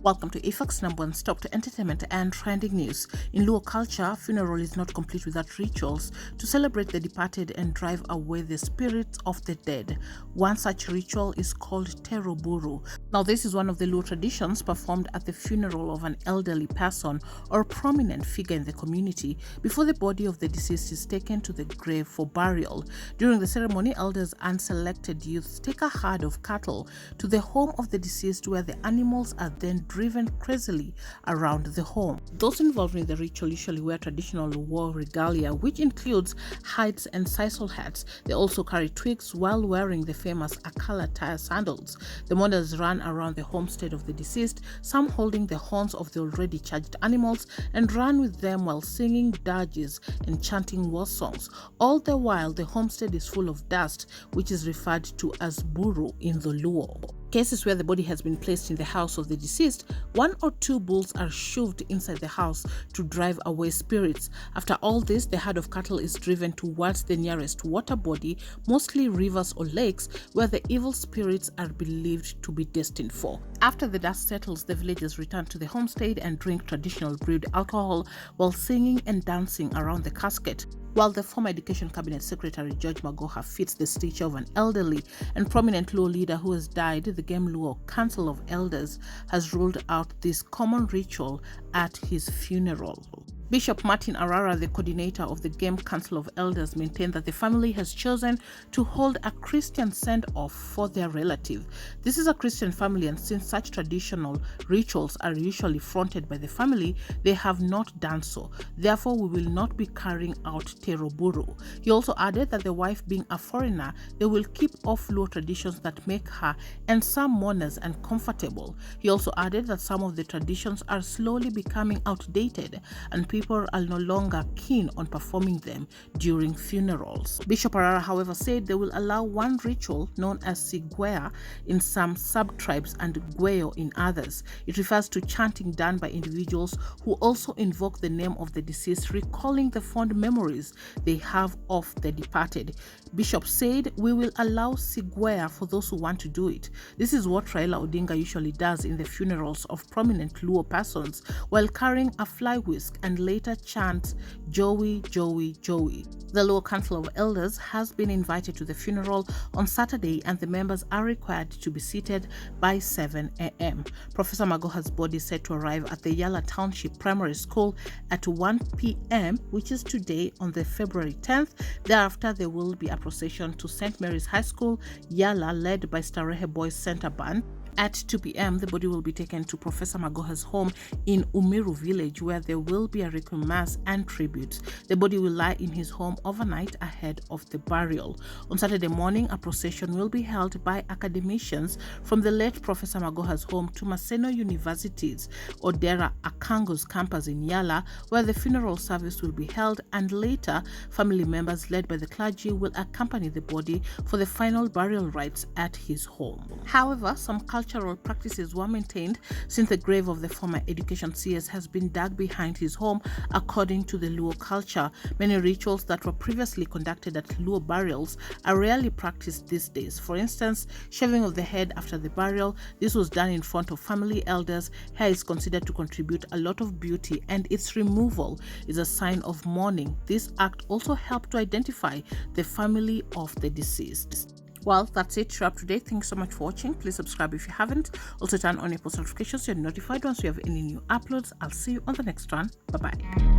Welcome to IFAC's #1 stop to entertainment and trending news. In Luo culture, funeral is not complete without rituals to celebrate the departed and drive away the spirits of the dead. One such ritual is called teroburu. Now, this is one of the Luo traditions performed at the funeral of an elderly person or prominent figure in the community before the body of the deceased is taken to the grave for burial. During the ceremony, elders and selected youths take a herd of cattle to the home of the deceased, where the animals are then driven crazily around the home. Those involved in the ritual usually wear traditional war regalia, which includes hides and sisal hats. They also carry twigs while wearing the famous akala tire sandals. The mourners run around the homestead of the deceased, some holding the horns of the already charged animals, and run with them while singing dirges and chanting war songs. All the while, the homestead is full of dust, which is referred to as buru in the Luo. Cases where the body has been placed in the house of the deceased, 1 or 2 bulls are shoved inside the house to drive away spirits. After all this, the herd of cattle is driven towards the nearest water body, mostly rivers or lakes, where the evil spirits are believed to be destined for. After the dust settles, the villagers return to the homestead and drink traditional brewed alcohol while singing and dancing around the casket. While the former Education Cabinet Secretary George Magoha fits the stature of an elderly and prominent Luo leader who has died, the Game Luo Council of Elders has ruled out this common ritual at his funeral. Bishop Martin Arara, the coordinator of the Game Council of Elders, maintained that the family has chosen to hold a Christian send-off for their relative. This is a Christian family, and since such traditional rituals are usually fronted by the family, they have not done so. Therefore, we will not be carrying out teroburu. He also added that the wife being a foreigner, they will keep off Luo traditions that make her and some mourners uncomfortable. He also added that some of the traditions are slowly becoming outdated and people are no longer keen on performing them during funerals. Bishop Arara, however, said they will allow one ritual known as sigwea in some sub-tribes and gueyo in others. It refers to chanting done by individuals who also invoke the name of the deceased, recalling the fond memories they have of the departed. Bishop said, "We will allow sigwea for those who want to do it. This is what Raila Odinga usually does in the funerals of prominent Luo persons while carrying a fly whisk and later chants Joey, Joey, Joey." The Luo Council of Elders has been invited to the funeral on Saturday, and the members are required to be seated by 7 a.m. Professor Magoha's body is set to arrive at the Yala Township Primary School at 1 p.m., which is today on the February 10th. Thereafter, there will be a procession to St. Mary's High School, Yala, led by Starehe Boys Center Band. At 2 p.m., the body will be taken to Professor Magoha's home in Umiru village, where there will be a requiem mass and tributes. The body will lie in his home overnight ahead of the burial. On Saturday morning, a procession will be held by academicians from the late Professor Magoha's home to Maseno University's Odera Akango's campus in Yala, where the funeral service will be held, and later, family members led by the clergy will accompany the body for the final burial rites at his home. However, some cultural practices were maintained since the grave of the former education CS has been dug behind his home. According to the Luo culture, many rituals that were previously conducted at Luo burials are rarely practiced these days. For instance, shaving of the head after the burial. This was done in front of family elders. Hair is considered to contribute a lot of beauty, and its removal is a sign of mourning. This act also helped to identify the family of the deceased. Well, that's it. You're up to date. Thanks so much for watching. Please subscribe if you haven't. Also turn on your post notifications so you're notified once we have any new uploads. I'll see you on the next one. Bye-bye.